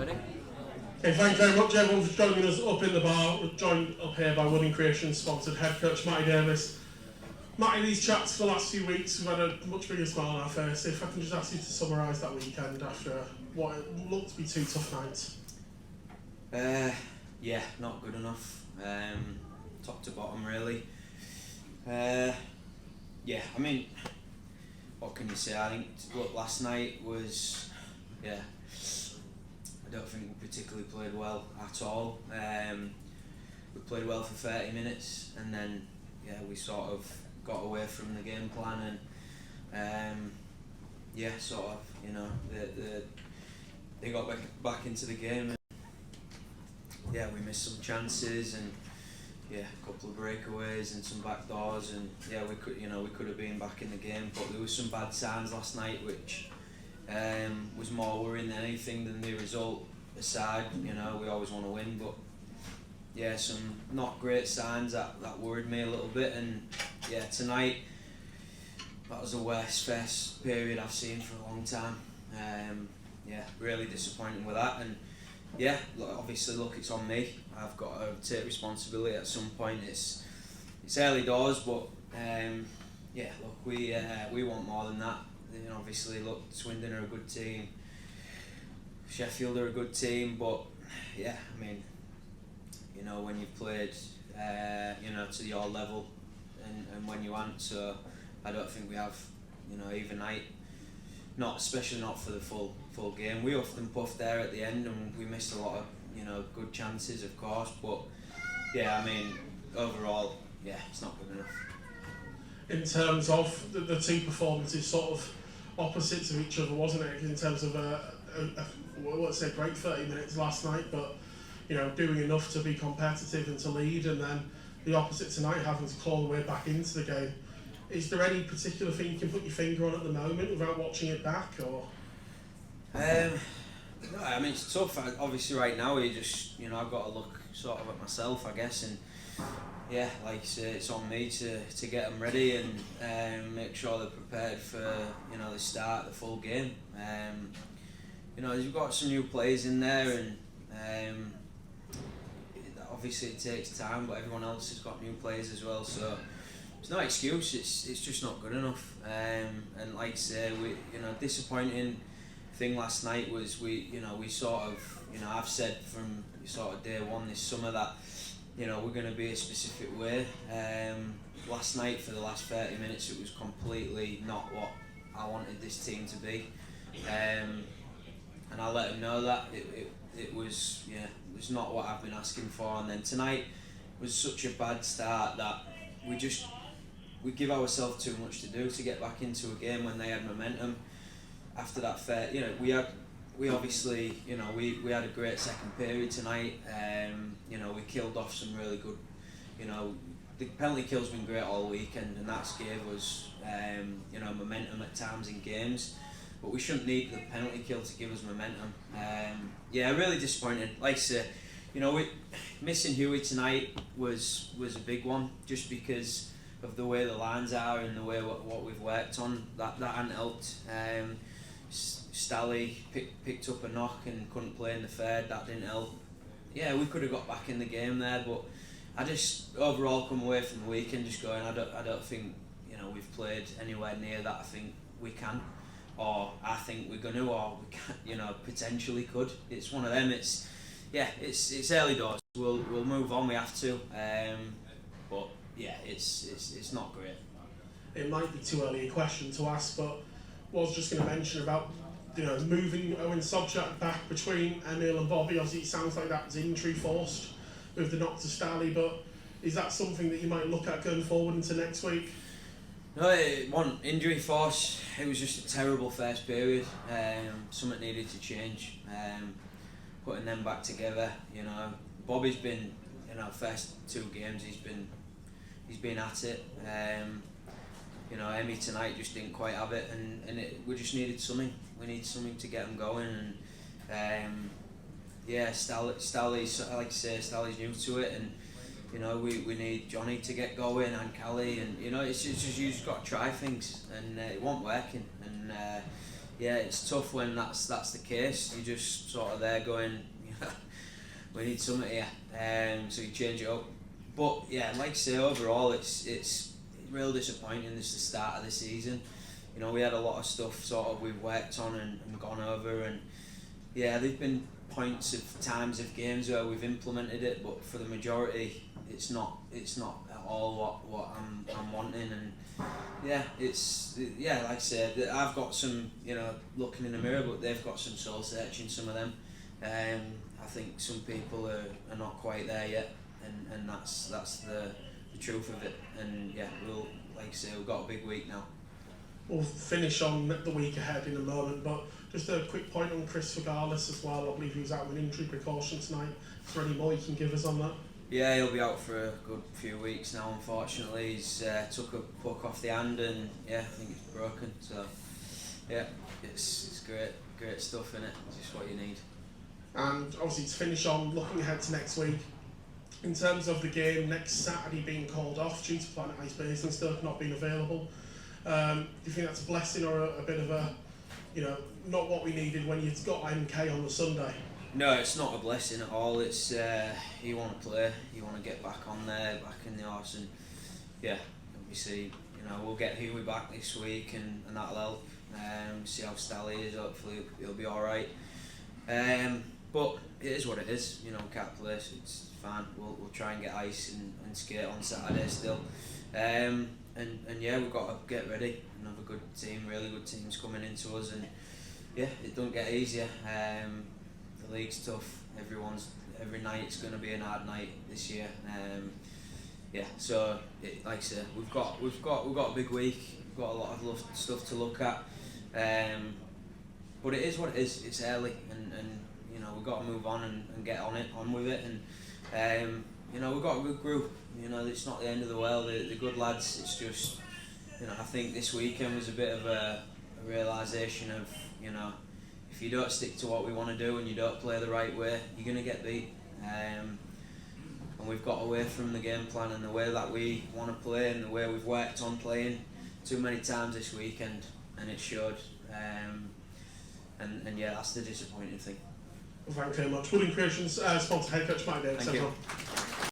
Ready? Okay, thanks very much everyone for joining us up in the bar. We're joined up here by Winning Creation sponsored head coach Matty Davies. Matty, these chats for the last few weeks, we've had a much bigger smile on our face. If I can just ask you to summarise that weekend after what looked to be two tough nights. Yeah, not good enough. Top to bottom, really. Yeah, I mean, what can you say? I think last night was, yeah, I don't think we particularly played well at all. We played well for 30 minutes and then, yeah, we sort of got away from the game plan and, yeah, sort of, you know, they got back into the game and, yeah, we missed some chances and, yeah, a couple of breakaways and some back doors and, yeah, we could have been back in the game, but there was some bad signs last night which was more worrying than anything than the result aside. You know, we always want to win, but yeah, some not great signs that worried me a little bit. And yeah, tonight that was the worst first period I've seen for a long time. Yeah, really disappointing with that. And yeah, obviously, look, it's on me. I've got to take responsibility at some point. It's early doors, but yeah, look, we want more than that. You know, obviously, look, Swindon are a good team, Sheffield are a good team, but yeah, I mean, you know, when you've played, you know, to your level, and when you aren't, so I don't think we have, you know, even night. Not especially not for the full game. We often puffed there at the end, and we missed a lot of, you know, good chances, of course. But yeah, I mean, overall, yeah, it's not good enough. In terms of the two performances, sort of opposites of each other, wasn't it? In terms of let's say great 30 minutes last night, but you know, doing enough to be competitive and to lead, and then the opposite tonight, having to claw the way back into the game. Is there any particular thing you can put your finger on at the moment without watching it back, or? No, I mean, it's tough. Obviously, right now, you just, you know, I've got to look sort of at myself, I guess, and yeah, like you say, it's on me to get them ready and make sure they're prepared for, you know, the start, the full game. You know, you've got some new players in there, and obviously it takes time, but everyone else has got new players as well, so it's no excuse. It's just not good enough. And like I say, you know, disappointing thing last night was we sort of, you know, I've said from sort of day one this summer that, you know, we're going to be a specific way. Last night for the last 30 minutes it was completely not what I wanted this team to be, and I let them know that it was, yeah, it was not what I've been asking for. And then tonight was such a bad start that we give ourselves too much to do to get back into a game when they had momentum. After that, you know, we obviously, you know, we had a great second period tonight. You know, we killed off some really good, you know, the penalty kill's been great all weekend, and that's gave us, you know, momentum at times in games. But we shouldn't need the penalty kill to give us momentum. Yeah, really disappointing. Like I say, you know, missing Huey tonight was a big one, just because of the way the lines are and the way what we've worked on. That hadn't helped. Stally picked up a knock and couldn't play in the third. That didn't help. Yeah, we could have got back in the game there, but I just overall come away from the weekend just going, I don't think, you know, we've played anywhere near that I think we can, or I think we're going to, or we can, you know, potentially could. It's one of them. It's early doors. We'll move on. We have to. But yeah, it's not great. It might be too early a question to ask, but was just going to mention about, you know, moving Owen Sobchak back between Emil and Bobby. Obviously, it sounds like that was injury forced with the knock to Stally, but is that something that you might look at going forward into next week? No, it wasn't injury force. It was just a terrible first period. Something needed to change. Putting them back together, you know. Bobby's been, you know, first two games he's been at it. You know, Emmy tonight just didn't quite have it, and we just needed something. We need something to get them going, and yeah, Stally's, like I say, Stally's new to it, and you know, we need Johnny to get going, and Callie, and you know, it's just you just got to try things, and it wasn't working, and yeah, it's tough when that's the case. You're just sort of there going, we need something here, so you change it up. But yeah, like I say, overall it's real disappointing. This is the start of the season. You know, we had a lot of stuff sort of we've worked on and gone over, and yeah, there've been points of times of games where we've implemented it, but for the majority, it's not at all what I'm wanting. And yeah, like I said, I've got some, looking in the mirror, but they've got some soul searching, some of them. I think some people are not quite there yet, and that's the truth of it. And yeah, like I say, we've got a big week now. We'll finish on the week ahead in a moment, but just a quick point on Chris Fagalis as well. I believe he was out with injury precaution tonight. Is there any more you can give us on that? Yeah, he'll be out for a good few weeks now, unfortunately. He's took a puck off the hand, and yeah, I think it's broken. So yeah, it's great stuff, innit? It's just what you need. And obviously to finish on, looking ahead to next week, in terms of the game next Saturday being called off due to Planet Ice Basingstoke not being available, do you think that's a blessing or a bit of a, not what we needed when you've got MK on the Sunday? No, it's not a blessing at all. It's you want to play, you want to get back on there, back in the arse, and yeah, obviously, we'll get Huey back this week, and that'll help. See how Stally is. Hopefully, he'll be all right. But it is what it is. We can't play, so it's fine. We'll try and get ice and skate on Saturday still. And yeah, we've got to get ready. Another good team, really good teams coming into us, and yeah, it don't get easier. The league's tough. Every night's going to be a hard night this year. Yeah, so like I said, we've got a big week. We've got a lot of stuff to look at. But it is what it is. It's early, and we've got to move on and get on with it. And we've got a good group. It's not the end of the world. They're good lads. It's just, I think this weekend was a bit of a realisation of, if you don't stick to what we want to do and you don't play the right way, you're going to get beat. And we've got away from the game plan and the way that we want to play and the way we've worked on playing too many times this weekend, and it showed. And yeah, that's the disappointing thing. Well, thank you very much. William Creations, sponsored head coach Matty Davies. Thank you.